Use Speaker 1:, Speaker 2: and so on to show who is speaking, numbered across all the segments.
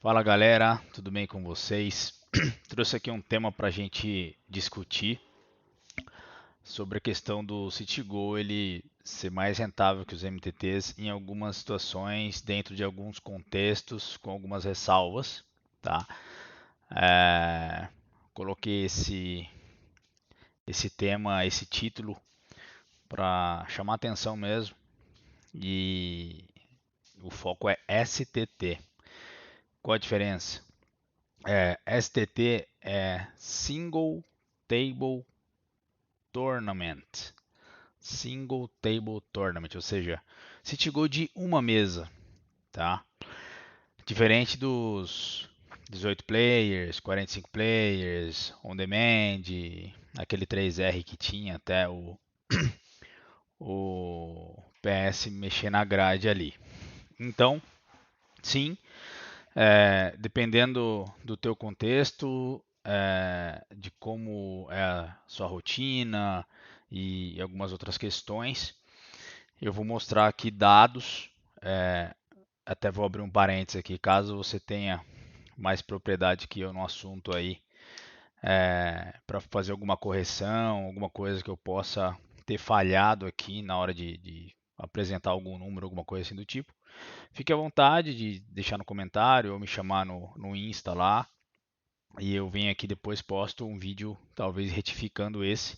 Speaker 1: Fala galera, tudo bem com vocês? Trouxe aqui um tema para a gente discutir sobre a questão do Citigo ele ser mais rentável que os MTTs em algumas situações, dentro de alguns contextos, com algumas ressalvas, tá? É, Coloquei esse tema, esse título para chamar atenção mesmo e o foco é STT. Qual a diferença? STT é Single Table Tournament. Single Table Tournament, ou seja, City de uma mesa, tá? Diferente dos 18 players, 45 players, on demand, aquele 3R que tinha até o PS mexer na grade ali. Então, sim, dependendo do teu contexto, de como é a sua rotina e algumas outras questões, eu vou mostrar aqui dados. Até vou abrir um parênteses aqui, caso você tenha mais propriedade que eu no assunto aí, para fazer alguma correção, alguma coisa que eu possa ter falhado aqui na hora de apresentar algum número, alguma coisa assim do tipo. Fique à vontade de deixar no comentário ou me chamar no Insta lá. E eu venho aqui depois posto um vídeo, talvez retificando esse,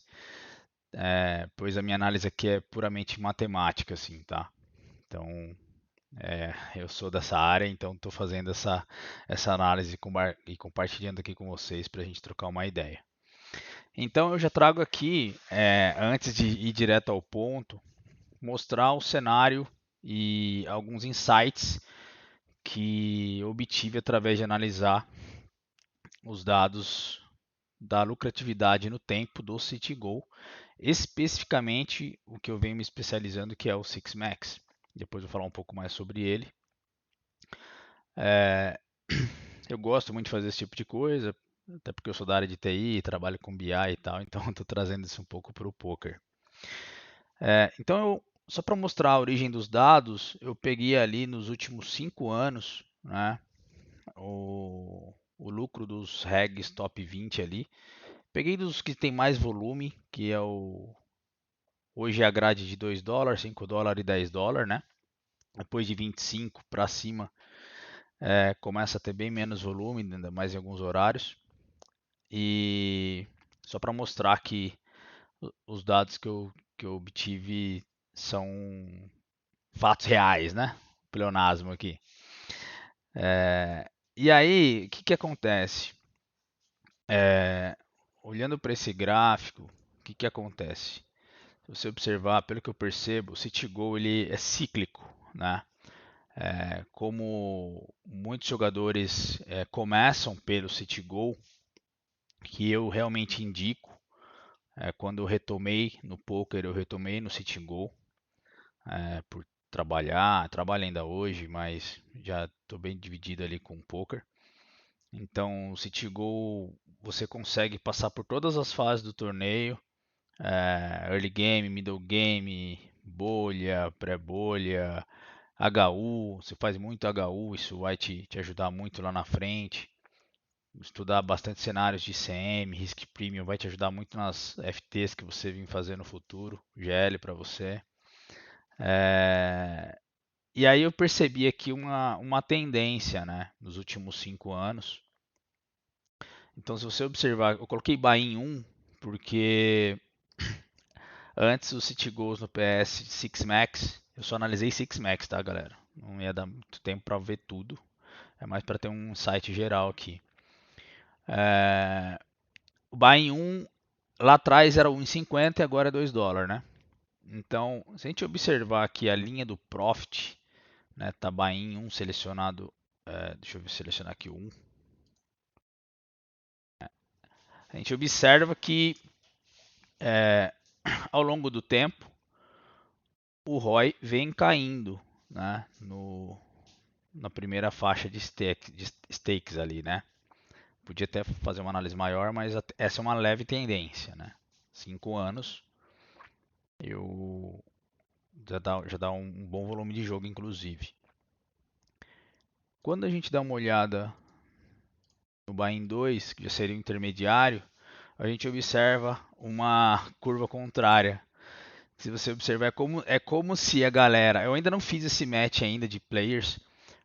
Speaker 1: pois a minha análise aqui é puramente matemática, assim, tá? Então, eu sou dessa área, então estou fazendo essa análise e compartilhando aqui com vocês para a gente trocar uma ideia. Então, eu já trago aqui, antes de ir direto ao ponto, mostrar o cenário e alguns insights que obtive através de analisar os dados da lucratividade no tempo do CityGo, especificamente o que eu venho me especializando, que é o Six Max. Depois eu vou falar um pouco mais sobre ele. É, eu gosto muito de fazer esse tipo de coisa, até porque eu sou da área de TI, trabalho com BI e tal, então estou trazendo isso um pouco para o poker. Só para mostrar a origem dos dados, eu peguei ali nos últimos 5 anos, né, o lucro dos regs top 20 ali. Peguei dos que tem mais volume, que é hoje é a grade de $2, $5 e $10, né? Depois de 25 para cima, começa a ter bem menos volume, ainda mais em alguns horários. E só para mostrar que os dados que eu obtive são fatos reais, né? Pleonasmo aqui. E aí, o que acontece? É, Olhando para esse gráfico, o que acontece? Se você observar, pelo que eu percebo, o Citigo ele é cíclico, né? Como muitos jogadores começam pelo Citigo, que eu realmente indico, quando eu retomei no poker, eu retomei no Citigo, por trabalho ainda hoje, mas já estou bem dividido ali com o poker. Então, o Citigo você consegue passar por todas as fases do torneio, early game, middle game, bolha, pré-bolha, HU, você faz muito HU, isso vai te ajudar muito lá na frente. Estudar bastante cenários de CM, Risk Premium vai te ajudar muito nas FTs que você vir fazer no futuro, GL para você. É, E aí eu percebi aqui uma tendência, né, nos últimos 5 anos. Então, se você observar, eu coloquei buy-in 1 porque antes o City Goals no PS Six Max, eu só analisei Six Max, tá, galera? Não ia dar muito tempo para ver tudo. É mais para ter um site geral aqui. O buy-in 1 lá atrás era 1,50 e agora é $2, né? Então, se a gente observar aqui a linha do Profit, né, tá buy-in 1 selecionado, deixa eu selecionar aqui o 1. A gente observa que é, ao longo do tempo o ROI vem caindo, né, na primeira faixa de stakes ali, né? Podia até fazer uma análise maior, mas essa é uma leve tendência, né? 5 anos, eu já dá um bom volume de jogo, inclusive. Quando a gente dá uma olhada no buy-in 2, que já seria o intermediário, a gente observa uma curva contrária. Se você observar, é como se a galera. Eu ainda não fiz esse match ainda de players,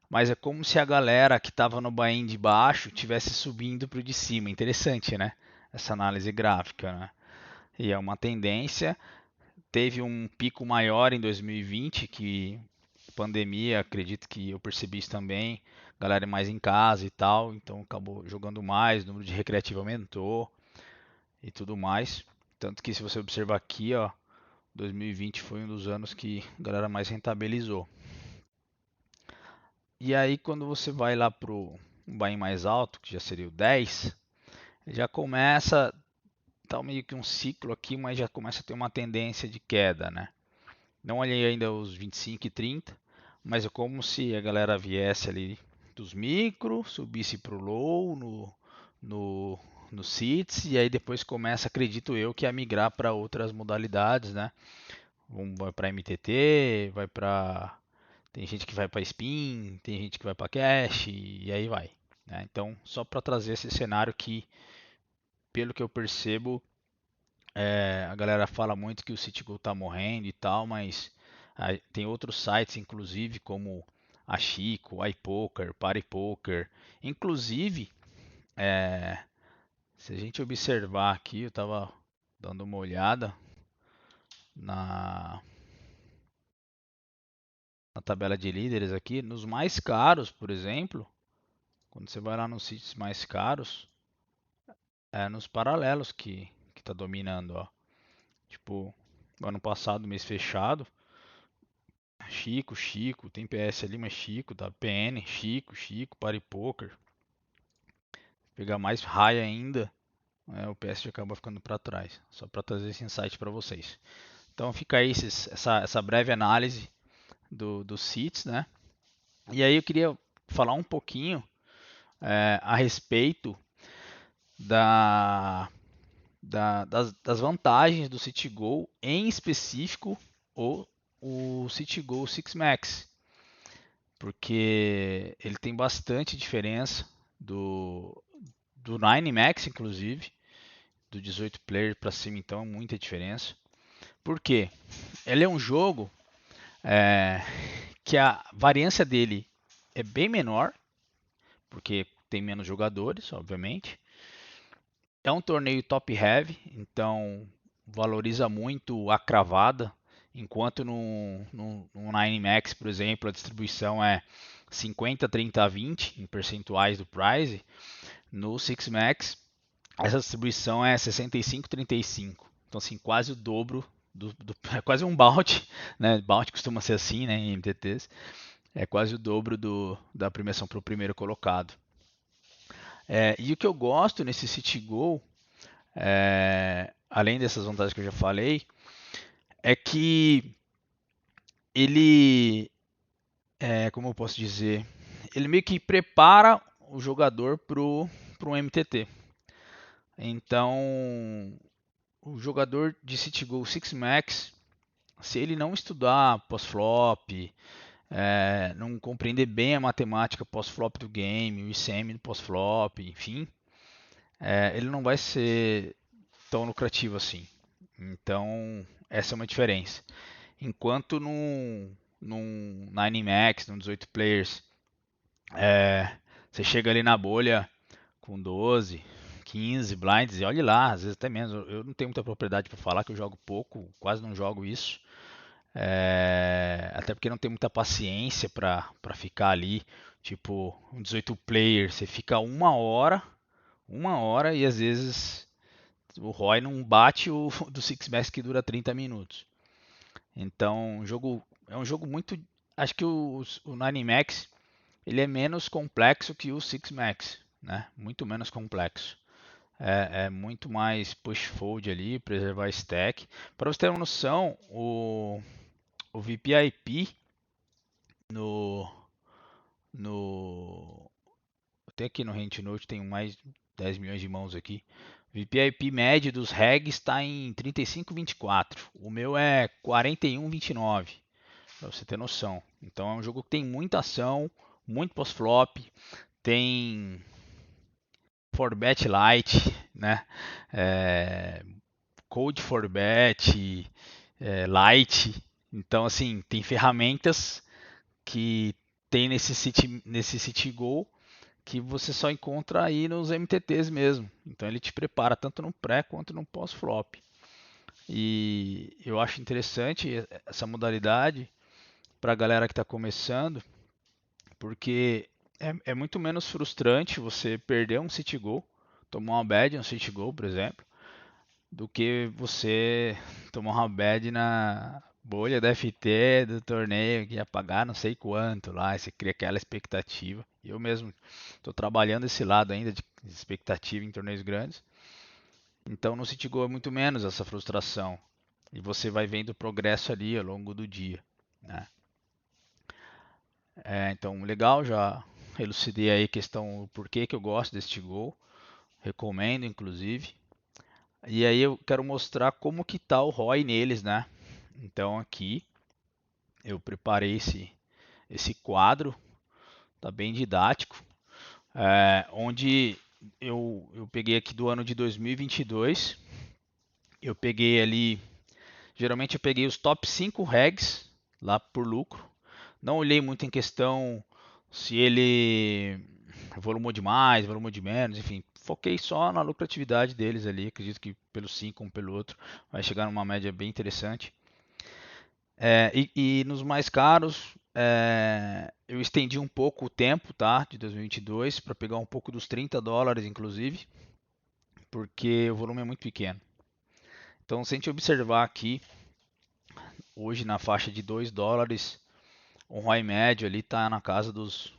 Speaker 1: mas é como se a galera que estava no buy-in de baixo tivesse subindo para o de cima. Interessante, né? Essa análise gráfica, né? E é uma tendência. Teve um pico maior em 2020, que pandemia, acredito que eu percebi isso também. Galera mais em casa e tal, então acabou jogando mais, o número de recreativo aumentou e tudo mais. Tanto que se você observar aqui, ó, 2020 foi um dos anos que a galera mais rentabilizou. E aí quando você vai lá pro buy mais alto, que já seria o 10, já começa, tá meio que um ciclo aqui, mas já começa a ter uma tendência de queda, né? Não olhei ainda os 25 e 30, mas é como se a galera viesse ali dos micro, subisse para o low no, no SITS e aí depois começa, acredito eu, que a migrar para outras modalidades, né? Vai para MTT, vai para tem gente que vai para Spin, tem gente que vai para Cash e aí vai. Né? Então, só para trazer esse cenário que, pelo que eu percebo, a galera fala muito que o Citigold tá morrendo e tal, mas tem outros sites, inclusive, como a Chico, iPoker, PariPoker. Inclusive, é, se a gente observar aqui, eu estava dando uma olhada na, na tabela de líderes aqui, nos mais caros, por exemplo, quando você vai lá nos sítios mais caros, é nos paralelos que tá dominando, ó. Tipo, ano passado, mês fechado, Chico, tem PS ali, mas Chico, tá? PN, Chico, PariPoker. Pegar mais high ainda, o PS acaba ficando para trás. Só para trazer esse insight para vocês. Então fica aí essa breve análise dos seats, né? E aí eu queria falar um pouquinho a respeito da, das vantagens do CityGo, em específico o CityGo Six Max, porque ele tem bastante diferença do 9 Max, inclusive, do 18 player para cima, então, muita diferença. Por quê? Ele é um jogo é, que a variância dele é bem menor, porque tem menos jogadores, obviamente. É um torneio top heavy, então valoriza muito a cravada, enquanto no 9 Max, por exemplo, a distribuição é 50, 30 a 20 em percentuais do prize. No Six Max, essa distribuição é 65, 35. Então, assim, quase o dobro é quase um bounty, né? Bounty costuma ser assim, né, em MTTs. É quase o dobro da premiação para o primeiro colocado. E o que eu gosto nesse City Go, além dessas vantagens que eu já falei, é que ele, como eu posso dizer, ele meio que prepara o jogador para um MTT. Então, o jogador de City Go Six Max, se ele não estudar pós-flop, não compreender bem a matemática pós-flop do game, o ICM do pós-flop, enfim, ele não vai ser tão lucrativo assim. Então, essa é uma diferença. Enquanto num 9 Max, num 18 players, você chega ali na bolha com 12, 15 blinds e olhe lá, às vezes até menos. Eu não tenho muita propriedade para falar que eu jogo pouco, quase não jogo isso. Até porque não tem muita paciência para ficar ali. Tipo, um 18 player, você fica uma hora e às vezes o ROI não bate o do Six Max que dura 30 minutos. Então, é um jogo muito. Acho que o 9 Max ele é menos complexo que o Six Max, né? Muito menos complexo. É muito mais push fold ali, preservar stack. Para você ter uma noção, o VPIP no, no até aqui no Rentnote tem mais de 10 milhões de mãos aqui. O VPIP médio dos regs está em 35,24. O meu é 41,29. Para você ter noção. Então é um jogo que tem muita ação, muito pós-flop, tem for bet light, né? É, code for bet, light. Então, assim, tem ferramentas que tem nesse Citigo que você só encontra aí nos MTTs mesmo. Então ele te prepara tanto no pré quanto no pós-flop. E eu acho interessante essa modalidade para a galera que está começando, porque é muito menos frustrante você perder um Citigo, tomar uma bad no Citigo, por exemplo, do que você tomar uma bad na bolha da FT do torneio que ia pagar não sei quanto lá, você cria aquela expectativa. Eu mesmo estou trabalhando esse lado ainda de expectativa em torneios grandes. Então no City Go é muito menos essa frustração. E você vai vendo o progresso ali ao longo do dia, né? Então legal, já elucidei aí a questão o porquê que eu gosto deste gol, recomendo inclusive. E aí eu quero mostrar como que tá o ROI neles, né? Então aqui eu preparei esse quadro, tá bem didático, onde eu peguei aqui do ano de 2022, eu peguei ali, geralmente eu peguei os top 5 regs lá por lucro, não olhei muito em questão se ele volumou demais, volumou de menos, enfim, foquei só na lucratividade deles ali, acredito que pelo 5 um pelo outro vai chegar numa média bem interessante. E nos mais caros, eu estendi um pouco o tempo, tá, de 2022 para pegar um pouco dos $30, inclusive, porque o volume é muito pequeno. Então, se a gente observar aqui, hoje na faixa de $2, o ROI médio ali está na casa dos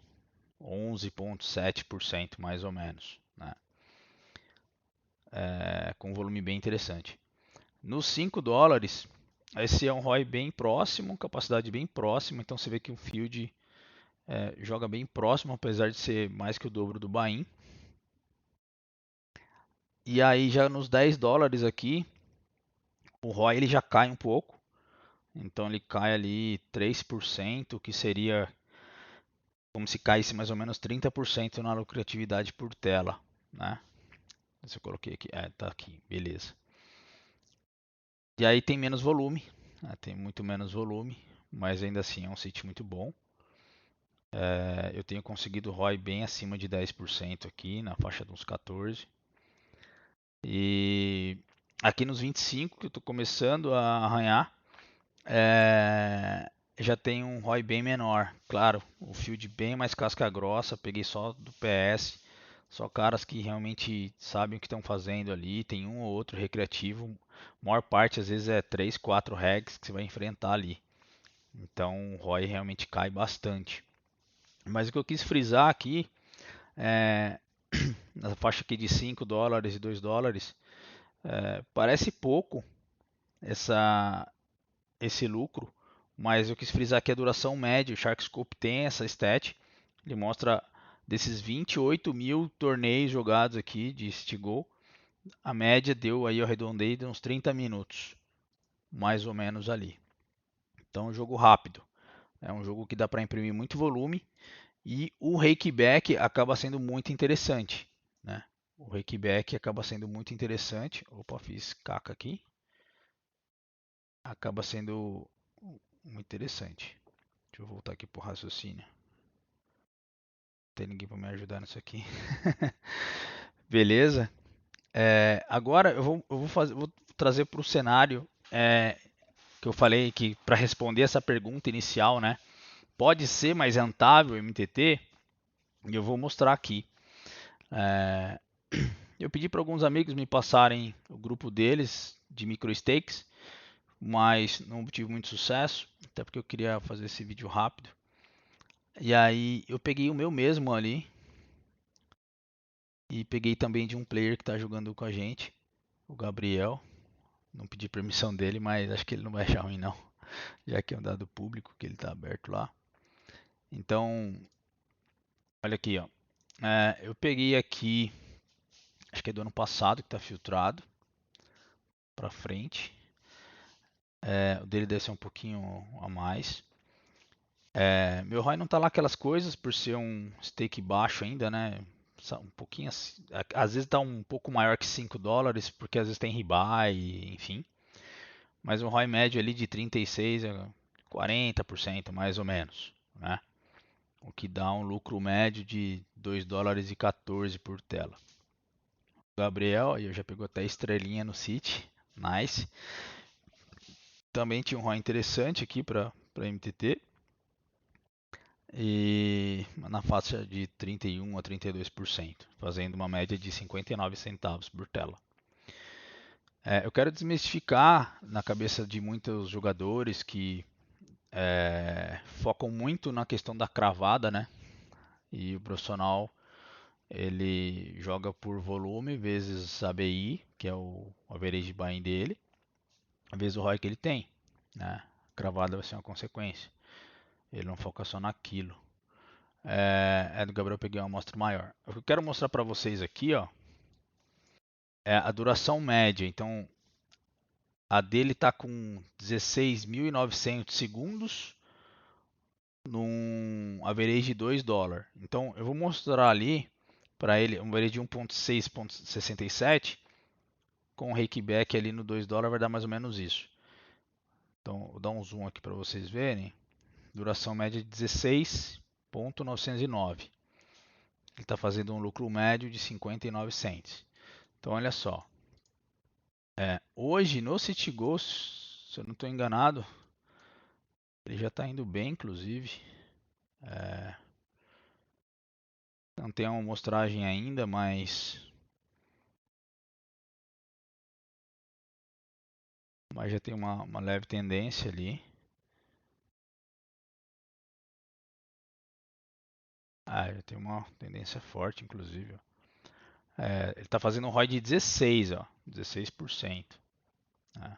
Speaker 1: 11,7% mais ou menos, né? Com um volume bem interessante. Nos $5, esse é um ROI bem próximo, capacidade bem próxima, então você vê que o field joga bem próximo, apesar de ser mais que o dobro do buy-in. E aí já nos $10 aqui, o ROI ele já cai um pouco. Então ele cai ali 3%, que seria como se caísse mais ou menos 30% na lucratividade por tela, né? Se eu coloquei aqui, tá aqui, beleza. E aí tem menos volume, né? Tem muito menos volume, mas ainda assim é um sítio muito bom. Eu tenho conseguido ROI bem acima de 10% aqui, na faixa dos 14%. E aqui nos 25 que eu estou começando a arranhar, já tem um ROI bem menor. Claro, o field bem mais casca grossa, peguei só do PS, só caras que realmente sabem o que estão fazendo ali. Tem um ou outro recreativo, a maior parte às vezes é 3, 4 regs que você vai enfrentar ali. Então o ROI realmente cai bastante. Mas o que eu quis frisar aqui, é, na faixa aqui de $5 e $2, parece pouco essa, esse lucro, mas eu quis frisar aqui a duração média. O Sharkscope tem essa stat, ele mostra desses 28 mil torneios jogados aqui de Stigo, a média deu aí, eu arredondei, de uns 30 minutos, mais ou menos ali. Então é um jogo rápido, é um jogo que dá para imprimir muito volume e o rakeback acaba sendo muito interessante, né? O rakeback acaba sendo muito interessante. Opa, fiz caca aqui. Acaba sendo muito interessante. Deixa eu voltar aqui pro raciocínio. Não tem ninguém para me ajudar nisso aqui. Beleza? Agora eu vou trazer para o cenário que eu falei que para responder essa pergunta inicial, né? Pode ser mais rentável o MTT? E eu vou mostrar aqui. É, eu pedi para alguns amigos me passarem o grupo deles de micro stakes, mas não tive muito sucesso, até porque eu queria fazer esse vídeo rápido. E aí eu peguei o meu mesmo ali e peguei também de um player que está jogando com a gente, o Gabriel. Não pedi permissão dele, mas acho que ele não vai achar ruim não, já que é um dado público que ele está aberto lá. Então, olha aqui, ó. Eu peguei aqui, acho que é do ano passado que está filtrado para frente. O dele deve ser um pouquinho a mais. Meu ROI não tá lá aquelas coisas por ser um stake baixo ainda, né? Um pouquinho, às vezes tá um pouco maior que US$ 5, porque às vezes tem rebuy, enfim. Mas um ROI médio ali de 36 a 40% mais ou menos, né? O que dá um lucro médio de US$ 2,14 por tela. O Gabriel, eu já pegou até estrelinha no City, nice. Também tinha um ROI interessante aqui para MTT. E na faixa de 31 a 32%, fazendo uma média de 59 centavos por tela. Eu quero desmistificar na cabeça de muitos jogadores que focam muito na questão da cravada, né? E o profissional ele joga por volume vezes ABI, que é o average buying dele, vezes o ROI que ele tem, né? Cravada vai ser uma consequência. Ele não foca só naquilo. Do Gabriel, eu peguei uma amostra maior. O que eu quero mostrar para vocês aqui, ó, é a duração média. Então, a dele está com 16.900 segundos num average de US$ 2. Então, eu vou mostrar ali para ele um average de 1.6.67 com o rakeback ali no US$ 2 vai dar mais ou menos isso. Então, vou dar um zoom aqui para vocês verem. Duração média de 16.909. Ele está fazendo um lucro médio de 59 cents. Então, olha só. Hoje no Citigo, se eu não estou enganado, ele já está indo bem, inclusive. É, não tem uma amostragem ainda, mas já tem uma leve tendência ali. Já tem uma tendência forte, inclusive. Ele está fazendo um ROI de 16, ó, 16%. Né?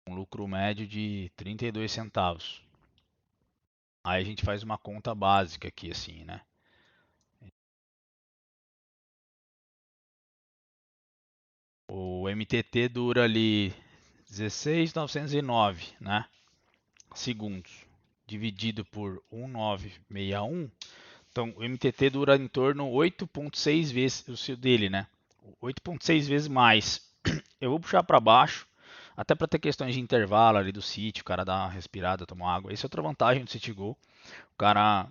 Speaker 1: Um lucro médio de 32 centavos. Aí a gente faz uma conta básica aqui, assim, né? O MTT dura ali 16.909, né? Segundos, dividido por 1961. Então, o MTT dura em torno 8,6 vezes o seu dele, né? 8,6 vezes mais. Eu vou puxar para baixo, até para ter questões de intervalo ali do sítio, o cara dá uma respirada, tomar água. Essa é outra vantagem do CityGo. O cara,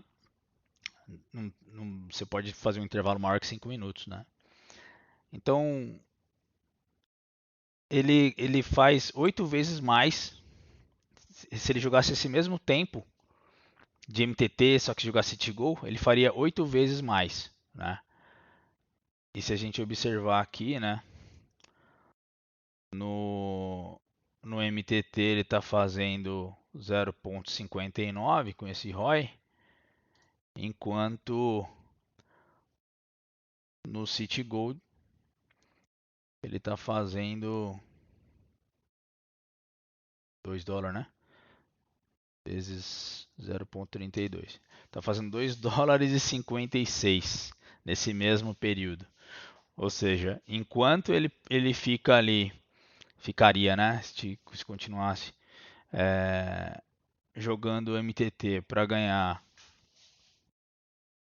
Speaker 1: você pode fazer um intervalo maior que 5 minutos, né? Então, ele faz 8 vezes mais. Se ele jogasse esse mesmo tempo de MTT, só que jogasse CityGo, ele faria 8 vezes mais, né? E se a gente observar aqui, né? No, no MTT ele está fazendo 0,59 com esse ROI, enquanto no City Gold ele está fazendo US$ 2, né? Vezes 0,32. Está fazendo US$ 2,56 nesse mesmo período. Ou seja, enquanto ele fica ali, ficaria, né? Se continuasse jogando MTT para ganhar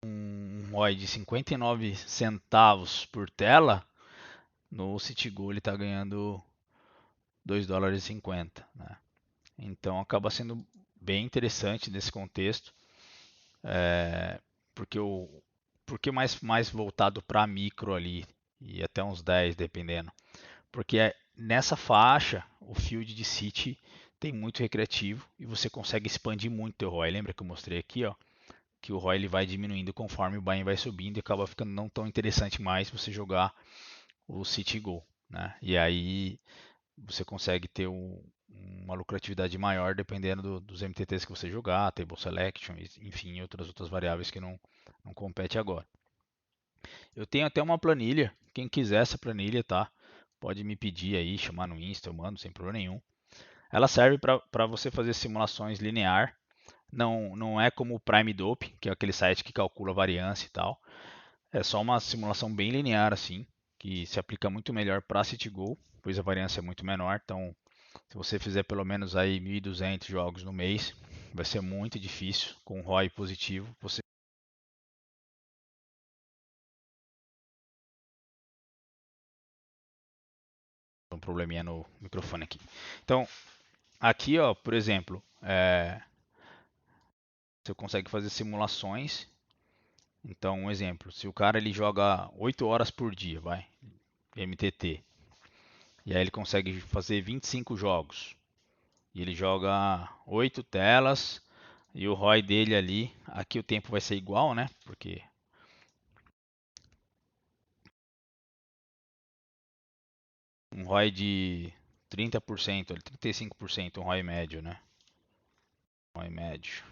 Speaker 1: um ROI de 59 centavos por tela, no Citigo ele está ganhando US$ 2,50. Né? Então acaba sendo bem interessante nesse contexto, porque porque mais voltado para micro ali, e até uns 10 dependendo. Porque nessa faixa, o field de City tem muito recreativo e você consegue expandir muito o ROI. Lembra que eu mostrei aqui, ó, que o ROI ele vai diminuindo conforme o buy vai subindo e acaba ficando não tão interessante mais você jogar o City Go, né? E aí você consegue ter uma lucratividade maior dependendo dos MTTs que você jogar, Table Selection, enfim, outras variáveis que não compete agora. Eu tenho até uma planilha, quem quiser essa planilha, tá? Pode me pedir aí, chamar no Insta, eu mando sem problema nenhum. Ela serve para você fazer simulações linear. Não é como o Prime Dope, que é aquele site que calcula variância e tal. É só uma simulação bem linear assim, que se aplica muito melhor para CityGo, pois a variância é muito menor. Então, se você fizer pelo menos aí 1.200 jogos no mês, Vai ser muito difícil com ROI positivo você um probleminha no microfone aqui. Então, aqui, ó, por exemplo, você consegue fazer simulações. Então, um exemplo, se o cara ele joga 8 horas por dia, vai, MTT, e aí ele consegue fazer 25 jogos, e ele joga 8 telas, e o ROI dele ali, aqui o tempo vai ser igual, né? Porque um ROI de 30%, 35%, um ROI médio, né? ROI médio.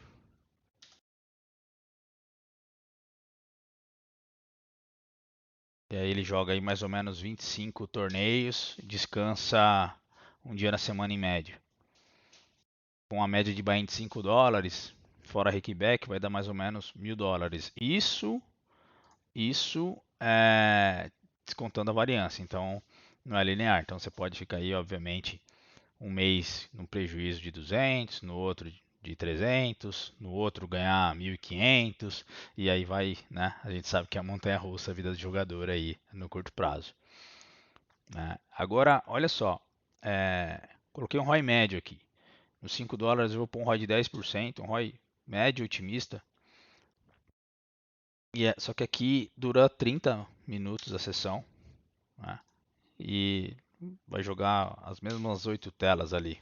Speaker 1: E aí ele joga aí mais ou menos 25 torneios, descansa um dia na semana em média. Com a média de buy-in de $5, fora kickback, vai dar mais ou menos $1.000. Isso é descontando a variância, então não é linear. Então você pode ficar aí, obviamente, um mês num prejuízo de 200, no outro de 300, no outro ganhar 1.500 e aí vai, né? A gente sabe que é a montanha-russa a vida do jogador aí no curto prazo, né? Agora, olha só, coloquei um ROI médio aqui. Nos $5 eu vou pôr um ROI de 10%, um ROI médio otimista. Só que aqui dura 30 minutos a sessão, né? E vai jogar as mesmas 8 telas ali.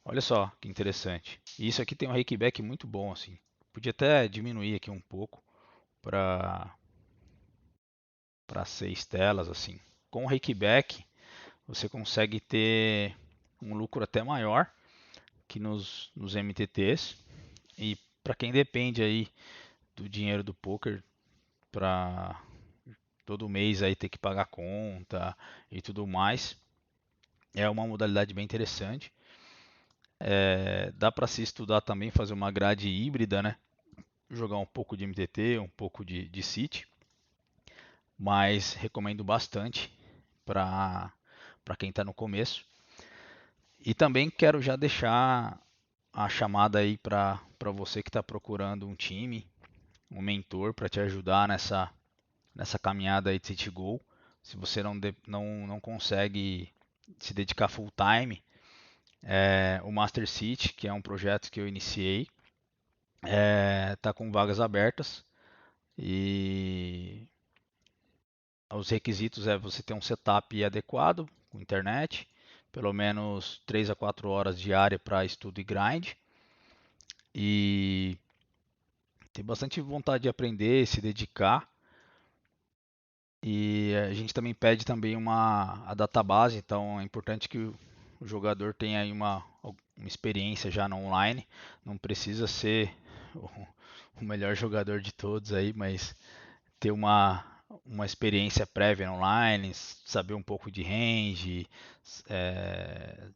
Speaker 1: Olha só que interessante. E isso aqui tem um rakeback muito bom, assim. Podia até diminuir aqui um pouco para 6 telas, assim. Com o rakeback você consegue ter um lucro até maior que nos MTTs. E para quem depende aí do dinheiro do poker para todo mês aí ter que pagar conta e tudo mais, é uma modalidade bem interessante. Dá para se estudar também, fazer uma grade híbrida, né? Jogar um pouco de MTT, um pouco de City, mas recomendo bastante para quem está no começo. E também quero já deixar a chamada aí para você que está procurando um time, um mentor para te ajudar nessa caminhada aí de City Goal. Se você não consegue se dedicar full time, o Master City, que é um projeto que eu iniciei, está com vagas abertas e os requisitos é você ter um setup adequado com internet, pelo menos 3 a 4 horas diária para estudo e grind e ter bastante vontade de aprender, se dedicar. E a gente também pede também a database, então é importante que o jogador tenha aí uma experiência já no online. Não precisa ser o melhor jogador de todos aí, mas ter uma experiência prévia online, saber um pouco de range, é,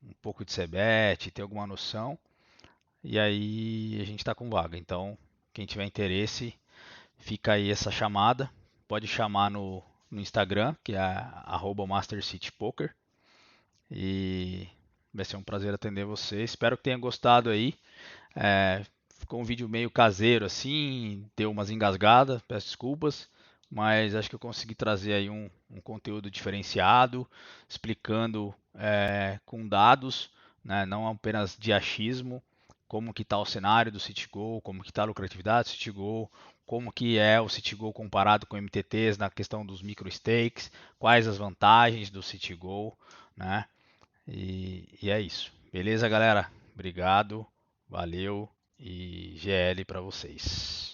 Speaker 1: um pouco de CBET, ter alguma noção. E aí a gente está com vaga. Então, quem tiver interesse, fica aí essa chamada. Pode chamar no Instagram, que é @MasterCityPoker. E vai ser um prazer atender você. Espero que tenha gostado aí. Ficou um vídeo meio caseiro assim, deu umas engasgadas, peço desculpas, mas acho que eu consegui trazer aí um conteúdo diferenciado, explicando com dados, né, não apenas de achismo, como que está o cenário do CityGo, como que está a lucratividade do CityGo, como que é o CityGo comparado com MTTs na questão dos micro stakes, quais as vantagens do CityGo, né? E é isso. Beleza, galera? Obrigado, valeu e GL para vocês.